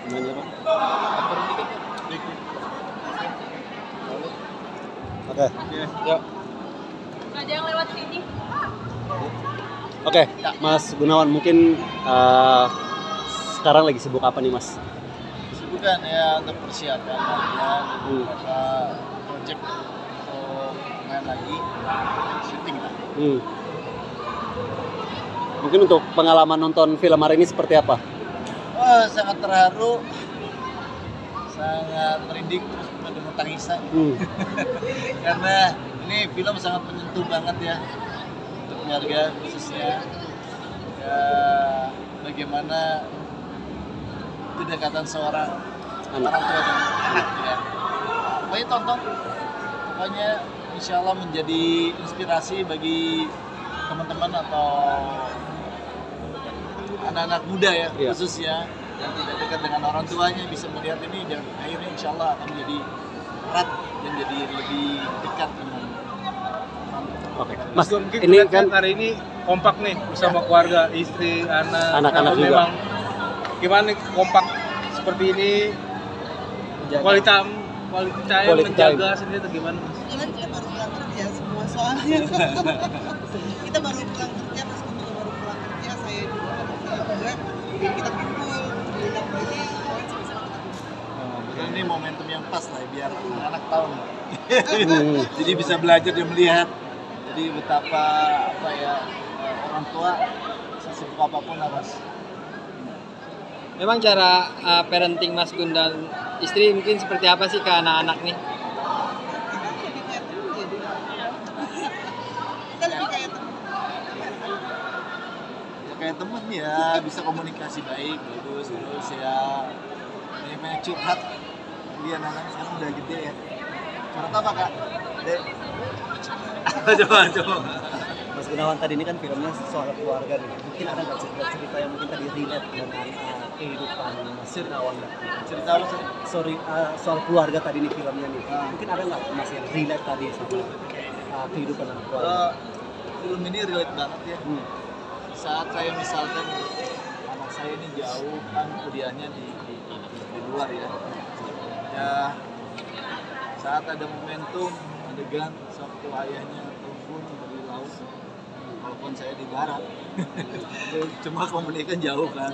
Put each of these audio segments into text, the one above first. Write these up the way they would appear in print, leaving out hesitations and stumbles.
Gimana Pak? Oke. Yuk. Ada yang lewat sini. Oke, Mas Gunawan mungkin sekarang lagi sibuk apa nih Mas? Kesibukan ya untuk persiapan latihan, beberapa project untuk main lagi, syuting lah. Mungkin untuk pengalaman nonton film hari ini seperti apa? Wah, sangat terharu, sangat merinding, terus penuh tangisan. Karena ini film sangat menyentuh banget ya untuk keluarga khususnya. Ya, bagaimana kedekatan seorang orang tua dan anak ya. Pokoknya tonton, pokoknya insya Allah menjadi inspirasi bagi teman-teman atau anak-anak muda ya, khususnya yang tidak dekat dengan orang tuanya bisa melihat ini dan akhirnya insya Allah akan menjadi erat dan jadi lebih dekat dengan Oke. Mas, mungkin ini kan hari ini kompak nih bersama keluarga, istri, anak-anak juga. Memang gimana nih kompak seperti ini? Kualitas yang menjaga sendiri atau gimana? Kebetulan kita baru pulang kerja semua soalnya. Kita baru pulang kerja, Mas Kutu baru pulang kerja, saya juga, anak saya juga. Jadi kita kumpul, bilang ini poin sama-sama kita kumpul. ini momentum yang pas lah biar anak-anak tahu nih. Jadi bisa belajar dan melihat. Jadi betapa apa ya orang tua sesibuk apapun harus. Memang cara parenting Mas Gun dan istri mungkin seperti apa sih ke anak-anak nih? Lebih kayak temen jadi. Kita lebih kayak temen. Ya kayak temen ya bisa komunikasi baik, bagus terus ya banyak curhat. Dia anak sekarang udah gede ya. Curhat apa kak? Dek. coba. Mas Gunawan tadi ini kan filmnya soal keluarga nih. Mungkin ada nggak cerita yang mungkin tadi relate dengan kehidupan Mas Gunawan? Cerita apa sih? Soal keluarga tadi nih filmnya nih. Mungkin ada nggak Mas yang relate tadi sama kehidupan keluarga? Film ini relate banget ya. Saat saya misalkan anak saya ini jauh kan kuliahnya di luar ya. Ya saat ada momentum adegan sewaktu ayahnya telepon dari laut, walaupun saya di barat, cuma komunikasi jauh kan.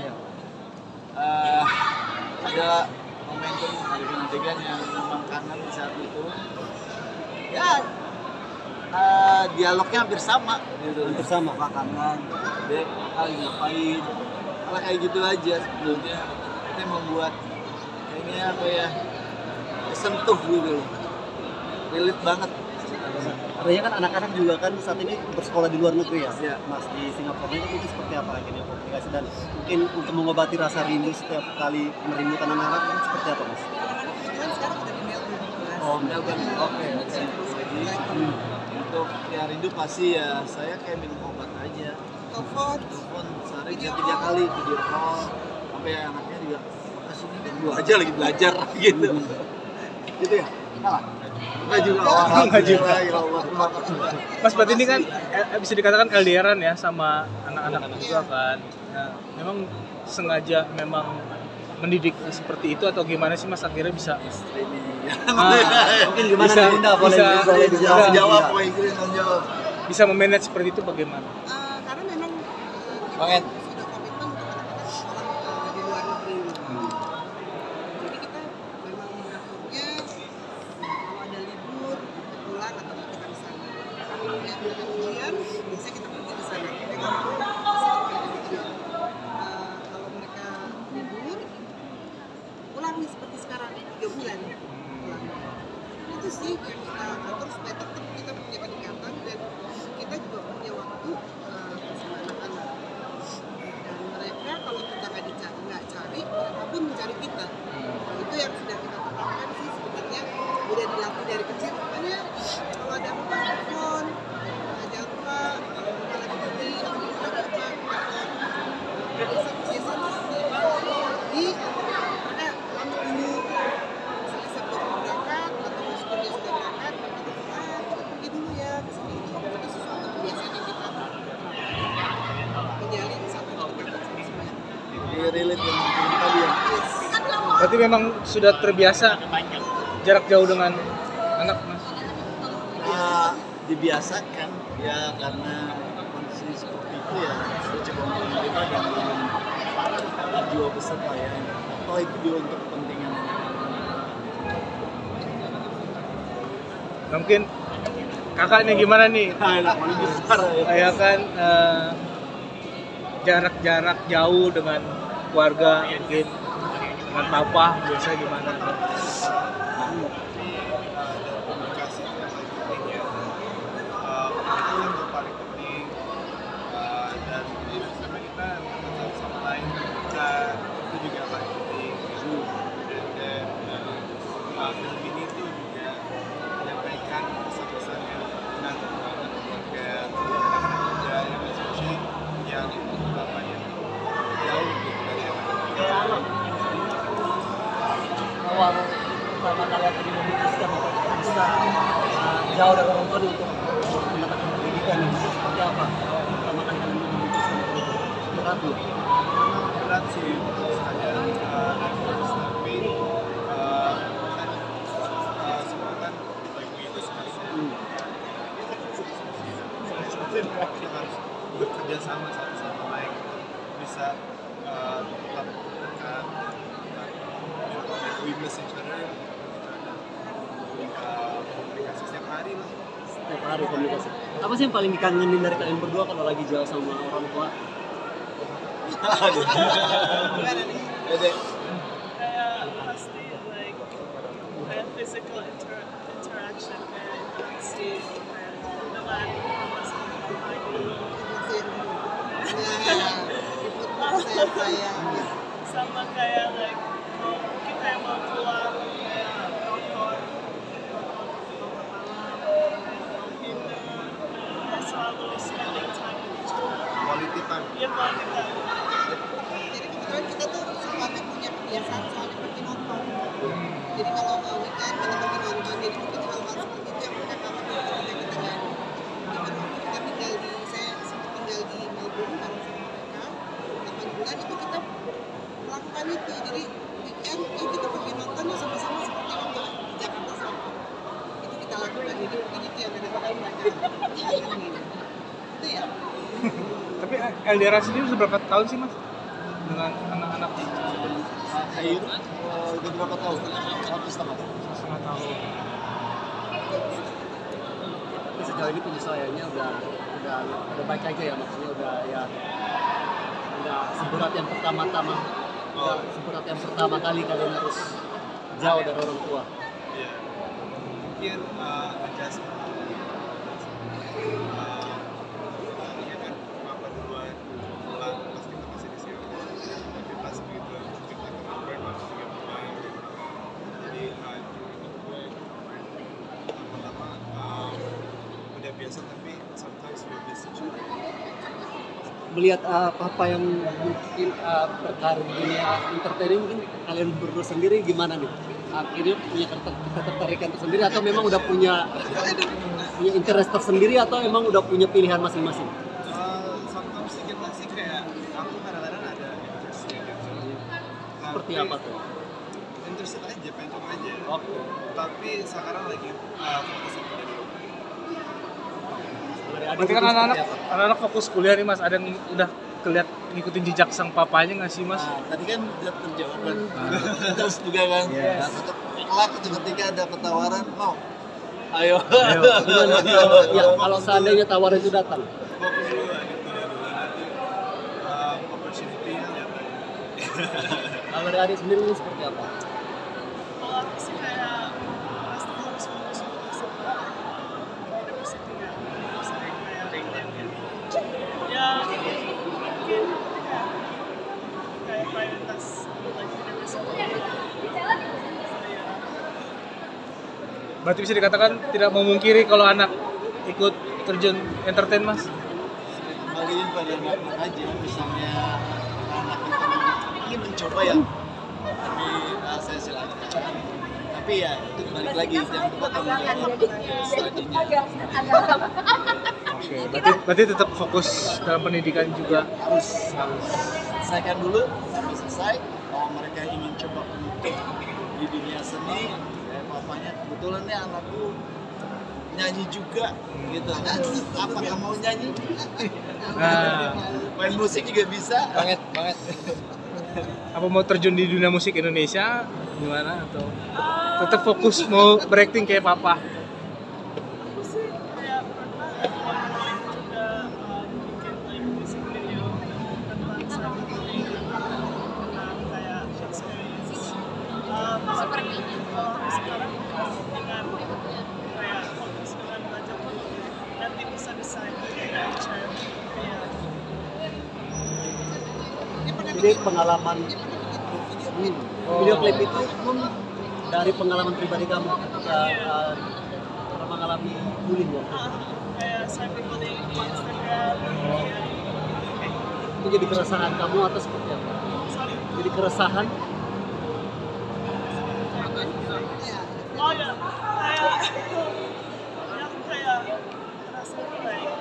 Ada momentum adegan yang memang kangen di saat itu. Ya dialognya hampir sama gitu. Hampir sama. Kangen, dek, kali ngapain, malah kayak gitu aja sebelumnya. Itu yang membuat kayaknya apa ya, sentuh gitu loh. Relate banget. Artinya kan anak-anak juga kan saat ini bersekolah di luar negeri ya, Iya. Mas di Singapura itu mungkin seperti apa akhirnya komunikasi dan mungkin untuk mengobati rasa rindu setiap kali merindukan anak-anak itu seperti apa Mas? Kebetulan sekarang udah di Melbourne. Oh, Melbourne. Oke. Jadi untuk ya rindu pasti ya saya kayak minum obat aja. Telepon. Telepon sehari bisa 3 kali video call. Sampai anaknya juga makasih nih dan gua aja lagi belajar gitu. Gitu ya? Salah. Enggak juga. Enggak juga. Ya Allah. Mas berarti ini kan bisa dikatakan LDRan ya sama anak-anak juga kan. Nah, memang sengaja memang mendidik seperti itu atau gimana sih Mas akhirnya bisa? Mungkin gimana Bisa- Linda boleh bisa- boleh bisa- dijawab. Jawab poin Inggris jawab. Bisa memanage seperti itu bagaimana? Karena memang Banget. sudah komitmen untuk anak-anak sekolah di luar negeri. Jadi kita memang mengaturnya kalau ada libur kita pulang atau kita ke sana. Ya, kemudian biasanya kita pergi ke sana. Kita kan kalau mereka libur pulang nih seperti sekarang 3 bulan pulang. Itu sih yang kita atur supaya tetap kita punya kedekatan dan kita juga punya waktu bersama anak-anak. Dan mereka kalau kita nggak cari, mereka pun mencari kita. Nah, itu yang sudah kita tetapkan sih sebenarnya udah dilatih dari kecil. Makanya kalau ada apa telepon, jangan lupa kalau kita lagi pergi atau kita ada apa telepon. Biasa di mana lama dulu. Misalnya sebelum berangkat atau sebelumnya sudah berangkat, kita pergi dulu ya ke sini. Itu sesuatu kebiasaan yang kita menjalin satu kedekatan sama semuanya. Relate dengan film tadi ya. Yes. Berarti memang sudah terbiasa jarak jauh dengan anak mas. Dibiasakan ya, karena kondisi seperti itu ya saya coba menerima dengan jiwa besar lah ya. Oh itu juga untuk kepentingan. Nah, mungkin kakaknya gimana nih? Anak paling besar ya. Kayak kan jarak-jarak jauh dengan keluarga, mungkin dengan papa biasa gimana? Komunikasi yang paling penting ya, itu yang paling penting, dan sama kita satu sama lain kita itu juga paling penting. Dan film ini tuh juga menyampaikan pesan-pesan yang benar kayak anak-anak muda yang especially yang bapaknya jauh gitu dari anak-anak. Awal pertama kali tadi memutuskan bisa jauh dari orang tua untuk mendapatkan pendidikan itu seperti apa? Pertama kali kalian memutuskan itu berat loh. Berat sih menurut saya, tapi semua kan lagi diskusi. Kita harus bekerja sama satu sama lain bisa tetap dekat. We miss each other, komunikasi setiap hari lah. Setiap hari komunikasi. Apa sih yang paling dikangenin dari kalian berdua kalau lagi jauh sama orang tua? Gimana nih? Dede. Kayak pasti like kayak physical interaction kayak interaksi kayak dengan lagi Saya sama kayak like kita yang mau keluar kayak nonton dinner kayak selalu spending time with each other. Quality time. Ya quality time. Jadi kebetulan kita tuh semuanya punya kebiasaan soalnya pergi nonton. Jadi kalau weekend kita pergi nonton, jadi mungkin hal-hal seperti itu yang kita kangen ketika kita nggak ada. Even waktu kita tinggal di, saya sempat tinggal di Melbourne bareng sama mereka 8 bulan itu kita melakukan itu. Jadi weekend yuk kita pergi nonton yuk sama-sama seperti waktu di Jakarta sama. Itu kita lakukan. Jadi mungkin itu yang kadang-kadang mereka kangenin. Itu ya. Tapi LDR sendiri sudah berapa tahun sih mas dengan anak-anak? Air udah berapa tahun? 1,5 tahun. Tapi sejauh ini penyesuaiannya udah baik aja ya, maksudnya udah seberat yang pertama-tama. Seberat yang pertama kali kalian harus jauh dari orang tua. Ya, mungkin adjustment. Tadinya kan papa duluan pulang pas kita masih di sini, tapi pas begitu kita ke Melbourne baru juga pulang. Jadi gue lama-lama udah biasa, tapi sometimes we miss each other. Melihat papa yang mungkin berkarir di dunia entertaining, mungkin kalian berdua sendiri gimana nih? Akhirnya punya ketertarikan tersendiri atau memang udah punya interest tersendiri atau emang udah punya pilihan masing-masing? Sometimes kita sih kayak aku kadang-kadang ada interestnya gitu. Seperti apa tuh? Interested aja, pengen coba aja. Oke. Tapi sekarang lagi fokus sama dari Berarti kan anak-anak fokus kuliah nih mas, ada yang udah kelihat ngikutin jejak sang papanya nggak sih mas? Nah, tadi kan udah terjawab kan. Terus juga kan. Yes. Nah, tetap kelak itu ketika ada tawaran, mau. Ayo. Gimana? Ya, kalau seandainya tawaran itu datang. fokus dulu lah gitu ya dulu nanti opportunity-nya lihat aja. Kalau dari adik sendiri ini seperti apa? Kalau aku sih kayak pasti harus fokus dulu sama university ya, sering kayak LinkedIn gitu. Ya mungkin kayak prioritas like university. Saya Berarti bisa dikatakan tidak memungkiri kalau anak ikut terjun entertain mas? Kembaliin pada anak-anak aja, misalnya anak itu ingin mencoba ya, tapi saya silakan. Tapi ya itu balik lagi, jangan lupa tanggung jawab studinya. Oke, berarti tetap fokus dalam pendidikan juga. Harus selesaikan dulu sampai selesai, kalau mereka ingin coba untuk di dunia seni, kayak papanya kebetulan nih anakku nyanyi juga gitu. Apakah mau nyanyi? Nah, Main musik juga bisa. Banget, banget. apa mau terjun di dunia musik Indonesia gimana atau tetap fokus mau berakting kayak papa? Aku sih kayak pernah juga bikin like music video tentang cyberbullying tentang kayak experience. Seperti kalau sekarang dengan kayak fokus dengan belajar dulu, nanti bisa decide kayak kayak Jadi pengalaman video klip itu pun dari pengalaman pribadi kamu ketika pernah mengalami bullying waktu itu. kayak cyberbullying di Instagram. Itu jadi keresahan kamu atau seperti apa? Sorry. Jadi keresahan Oh ya, kayak ya aku kayak rasanya kayak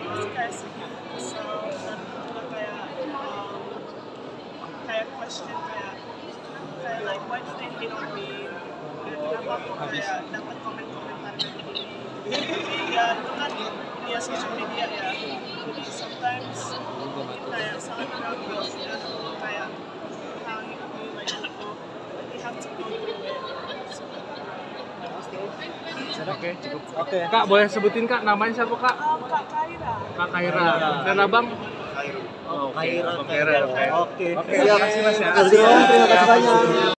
masih kayak sedih, kesel, dan juga kayak question kayak like why do they hate on me? Dan kenapa aku kayak dapat komentar kayak gini? Ya itu kan dunia social media ya. Jadi sometimes kayak sangat ganggu dan kayak how you feel like you have to go through it. Oke, cukup. Oke, Kak boleh sebutin Kak namanya siapa Kak? Kak Kaira. Kak Kaira. Dan Abang? Oh, Kaira. Abang Kaira. Oke. Oke. Terima kasih Mas ya. Terima kasih banyak.